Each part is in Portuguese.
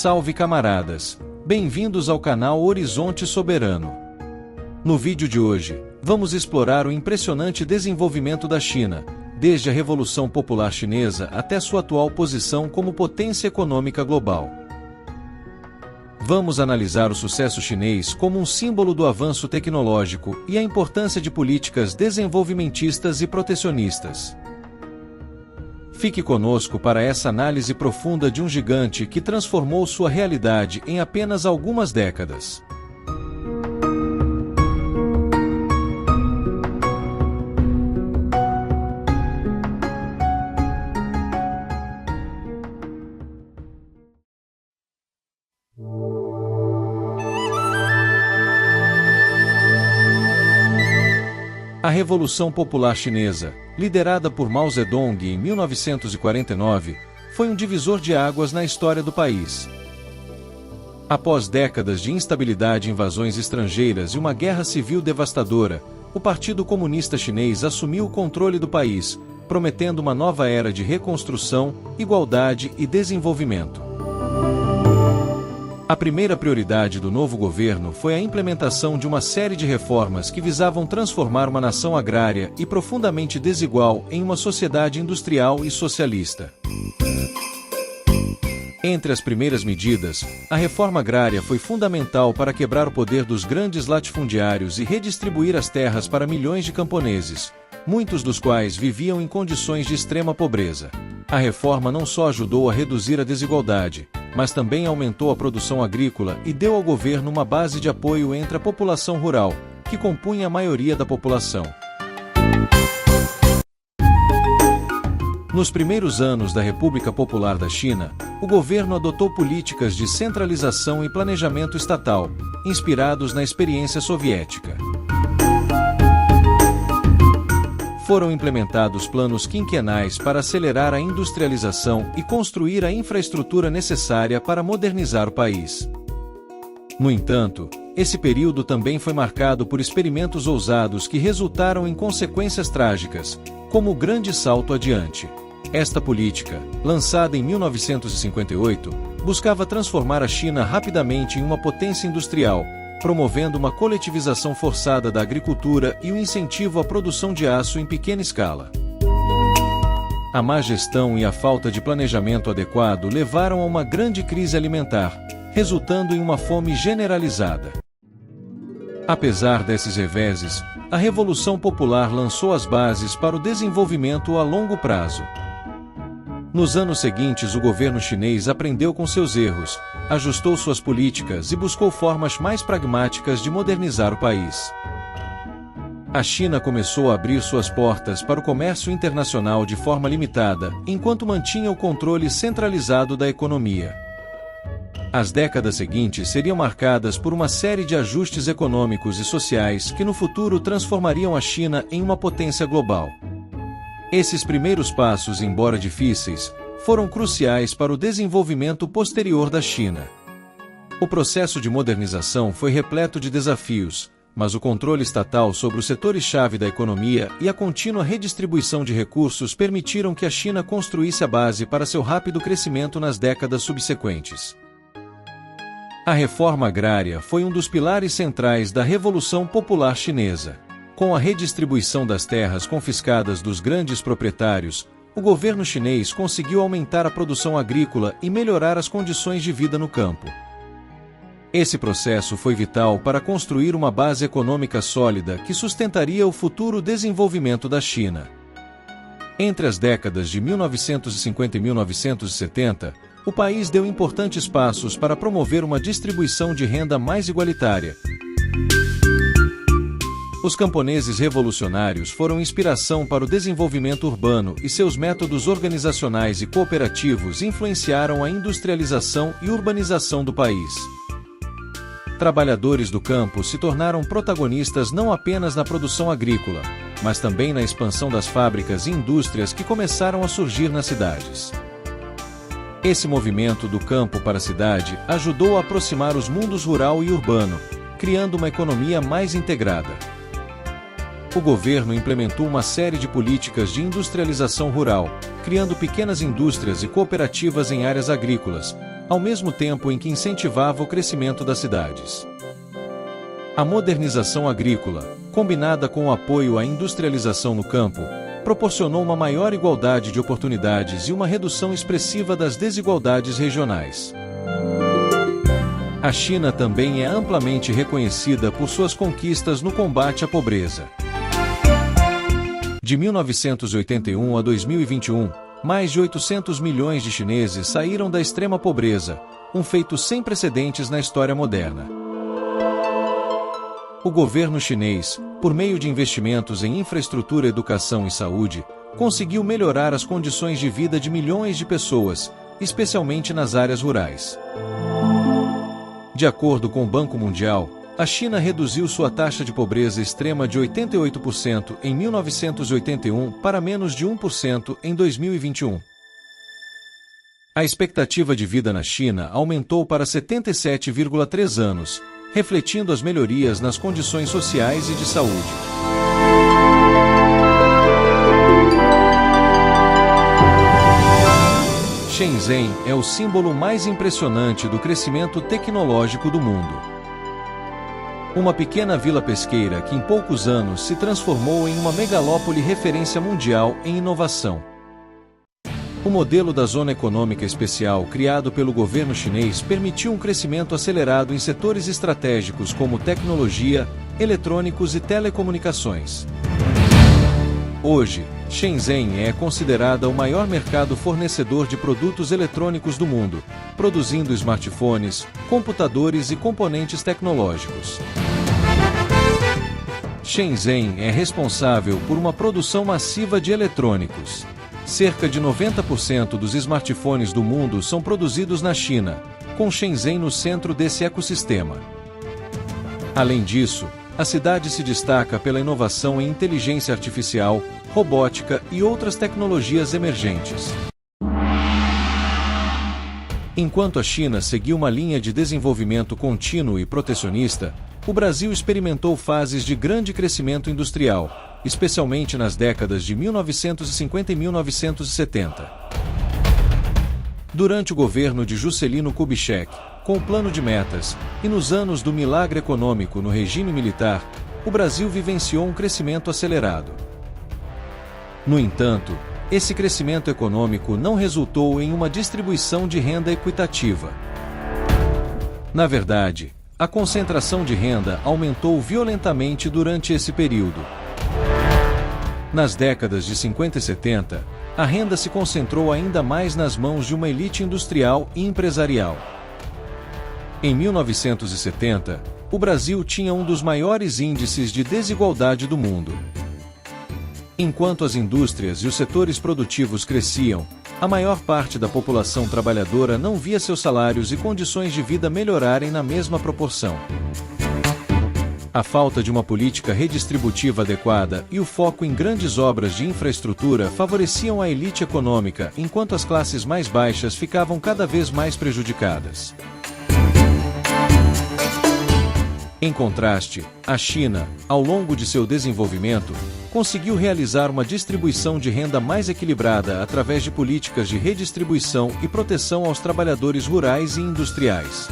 Salve camaradas! Bem-vindos ao canal Horizonte Soberano. No vídeo de hoje, vamos explorar o impressionante desenvolvimento da China, desde a Revolução Popular Chinesa até sua atual posição como potência econômica global. Vamos analisar o sucesso chinês como um símbolo do avanço tecnológico e a importância de políticas desenvolvimentistas e protecionistas. Fique conosco para essa análise profunda de um gigante que transformou sua realidade em apenas algumas décadas. A Revolução Popular Chinesa, liderada por Mao Zedong em 1949, foi um divisor de águas na história do país. Após décadas de instabilidade, invasões estrangeiras e uma guerra civil devastadora, o Partido Comunista Chinês assumiu o controle do país, prometendo uma nova era de reconstrução, igualdade e desenvolvimento. A primeira prioridade do novo governo foi a implementação de uma série de reformas que visavam transformar uma nação agrária e profundamente desigual em uma sociedade industrial e socialista. Entre as primeiras medidas, a reforma agrária foi fundamental para quebrar o poder dos grandes latifundiários e redistribuir as terras para milhões de camponeses, muitos dos quais viviam em condições de extrema pobreza. A reforma não só ajudou a reduzir a desigualdade, mas também aumentou a produção agrícola e deu ao governo uma base de apoio entre a população rural, que compunha a maioria da população. Nos primeiros anos da República Popular da China, o governo adotou políticas de centralização e planejamento estatal, inspirados na experiência soviética. Foram implementados planos quinquenais para acelerar a industrialização e construir a infraestrutura necessária para modernizar o país. No entanto, esse período também foi marcado por experimentos ousados que resultaram em consequências trágicas, como o Grande Salto Adiante. Esta política, lançada em 1958, buscava transformar a China rapidamente em uma potência industrial, promovendo uma coletivização forçada da agricultura e o incentivo à produção de aço em pequena escala. A má gestão e a falta de planejamento adequado levaram a uma grande crise alimentar, resultando em uma fome generalizada. Apesar desses reveses, a Revolução Popular lançou as bases para o desenvolvimento a longo prazo. Nos anos seguintes, o governo chinês aprendeu com seus erros, ajustou suas políticas e buscou formas mais pragmáticas de modernizar o país. A China começou a abrir suas portas para o comércio internacional de forma limitada, enquanto mantinha o controle centralizado da economia. As décadas seguintes seriam marcadas por uma série de ajustes econômicos e sociais que no futuro transformariam a China em uma potência global. Esses primeiros passos, embora difíceis, foram cruciais para o desenvolvimento posterior da China. O processo de modernização foi repleto de desafios, mas o controle estatal sobre os setores-chave da economia e a contínua redistribuição de recursos permitiram que a China construísse a base para seu rápido crescimento nas décadas subsequentes. A reforma agrária foi um dos pilares centrais da Revolução Popular Chinesa. Com a redistribuição das terras confiscadas dos grandes proprietários, o governo chinês conseguiu aumentar a produção agrícola e melhorar as condições de vida no campo. Esse processo foi vital para construir uma base econômica sólida que sustentaria o futuro desenvolvimento da China. Entre as décadas de 1950 e 1970, o país deu importantes passos para promover uma distribuição de renda mais igualitária. Os camponeses revolucionários foram inspiração para o desenvolvimento urbano e seus métodos organizacionais e cooperativos influenciaram a industrialização e urbanização do país. Trabalhadores do campo se tornaram protagonistas não apenas na produção agrícola, mas também na expansão das fábricas e indústrias que começaram a surgir nas cidades. Esse movimento do campo para a cidade ajudou a aproximar os mundos rural e urbano, criando uma economia mais integrada. O governo implementou uma série de políticas de industrialização rural, criando pequenas indústrias e cooperativas em áreas agrícolas, ao mesmo tempo em que incentivava o crescimento das cidades. A modernização agrícola, combinada com o apoio à industrialização no campo, proporcionou uma maior igualdade de oportunidades e uma redução expressiva das desigualdades regionais. A China também é amplamente reconhecida por suas conquistas no combate à pobreza. De 1981 a 2021, mais de 800 milhões de chineses saíram da extrema pobreza, um feito sem precedentes na história moderna. O governo chinês, por meio de investimentos em infraestrutura, educação e saúde, conseguiu melhorar as condições de vida de milhões de pessoas, especialmente nas áreas rurais. De acordo com o Banco Mundial, a China reduziu sua taxa de pobreza extrema de 88% em 1981 para menos de 1% em 2021. A expectativa de vida na China aumentou para 77,3 anos, refletindo as melhorias nas condições sociais e de saúde. Shenzhen é o símbolo mais impressionante do crescimento tecnológico do mundo. Uma pequena vila pesqueira que em poucos anos se transformou em uma megalópole referência mundial em inovação. O modelo da Zona Econômica Especial criado pelo governo chinês permitiu um crescimento acelerado em setores estratégicos como tecnologia, eletrônicos e telecomunicações. Hoje, Shenzhen é considerada o maior mercado fornecedor de produtos eletrônicos do mundo, produzindo smartphones, computadores e componentes tecnológicos. Shenzhen é responsável por uma produção massiva de eletrônicos. Cerca de 90% dos smartphones do mundo são produzidos na China, com Shenzhen no centro desse ecossistema. Além disso, a cidade se destaca pela inovação em inteligência artificial, robótica e outras tecnologias emergentes. Enquanto a China seguiu uma linha de desenvolvimento contínuo e protecionista, o Brasil experimentou fases de grande crescimento industrial, especialmente nas décadas de 1950 e 1970. Durante o governo de Juscelino Kubitschek, com o plano de metas, e nos anos do milagre econômico no regime militar, o Brasil vivenciou um crescimento acelerado. No entanto, esse crescimento econômico não resultou em uma distribuição de renda equitativa. Na verdade, a concentração de renda aumentou violentamente durante esse período. Nas décadas de 50 e 70, a renda se concentrou ainda mais nas mãos de uma elite industrial e empresarial. Em 1970, o Brasil tinha um dos maiores índices de desigualdade do mundo. Enquanto as indústrias e os setores produtivos cresciam, a maior parte da população trabalhadora não via seus salários e condições de vida melhorarem na mesma proporção. A falta de uma política redistributiva adequada e o foco em grandes obras de infraestrutura favoreciam a elite econômica, enquanto as classes mais baixas ficavam cada vez mais prejudicadas. Em contraste, a China, ao longo de seu desenvolvimento, conseguiu realizar uma distribuição de renda mais equilibrada através de políticas de redistribuição e proteção aos trabalhadores rurais e industriais.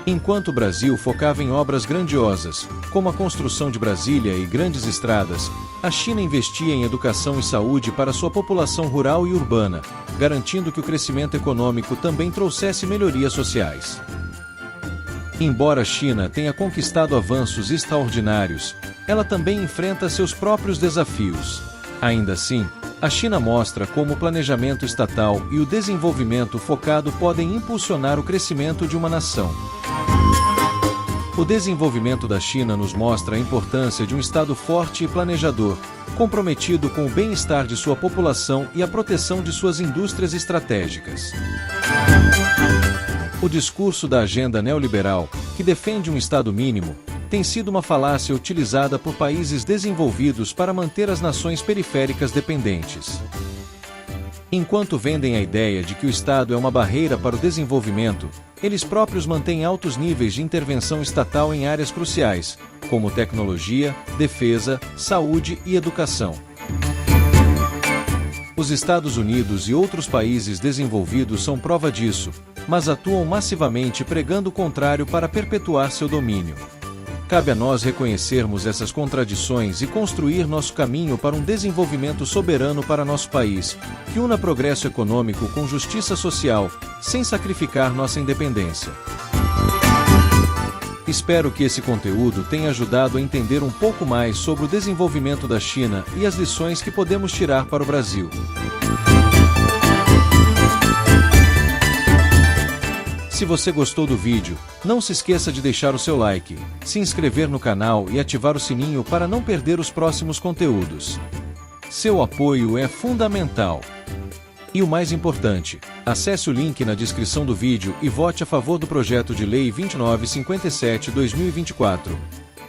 Enquanto o Brasil focava em obras grandiosas, como a construção de Brasília e grandes estradas, a China investia em educação e saúde para sua população rural e urbana, garantindo que o crescimento econômico também trouxesse melhorias sociais. Embora a China tenha conquistado avanços extraordinários, ela também enfrenta seus próprios desafios. Ainda assim, a China mostra como o planejamento estatal e o desenvolvimento focado podem impulsionar o crescimento de uma nação. O desenvolvimento da China nos mostra a importância de um Estado forte e planejador, comprometido com o bem-estar de sua população e a proteção de suas indústrias estratégicas. O discurso da agenda neoliberal, que defende um Estado mínimo, tem sido uma falácia utilizada por países desenvolvidos para manter as nações periféricas dependentes. Enquanto vendem a ideia de que o Estado é uma barreira para o desenvolvimento, eles próprios mantêm altos níveis de intervenção estatal em áreas cruciais, como tecnologia, defesa, saúde e educação. Os Estados Unidos e outros países desenvolvidos são prova disso, mas atuam massivamente pregando o contrário para perpetuar seu domínio. Cabe a nós reconhecermos essas contradições e construir nosso caminho para um desenvolvimento soberano para nosso país, que una progresso econômico com justiça social, sem sacrificar nossa independência. Espero que esse conteúdo tenha ajudado a entender um pouco mais sobre o desenvolvimento da China e as lições que podemos tirar para o Brasil. Se você gostou do vídeo, não se esqueça de deixar o seu like, se inscrever no canal e ativar o sininho para não perder os próximos conteúdos. Seu apoio é fundamental. E o mais importante, acesse o link na descrição do vídeo e vote a favor do projeto de lei 2957/2024,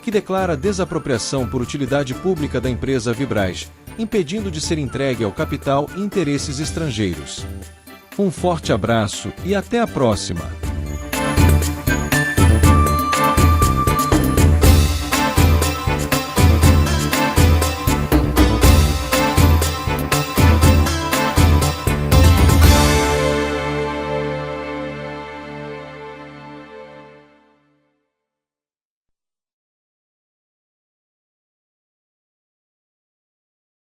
que declara a desapropriação por utilidade pública da empresa Vibraz, impedindo de ser entregue ao capital e interesses estrangeiros. Um forte abraço e até a próxima!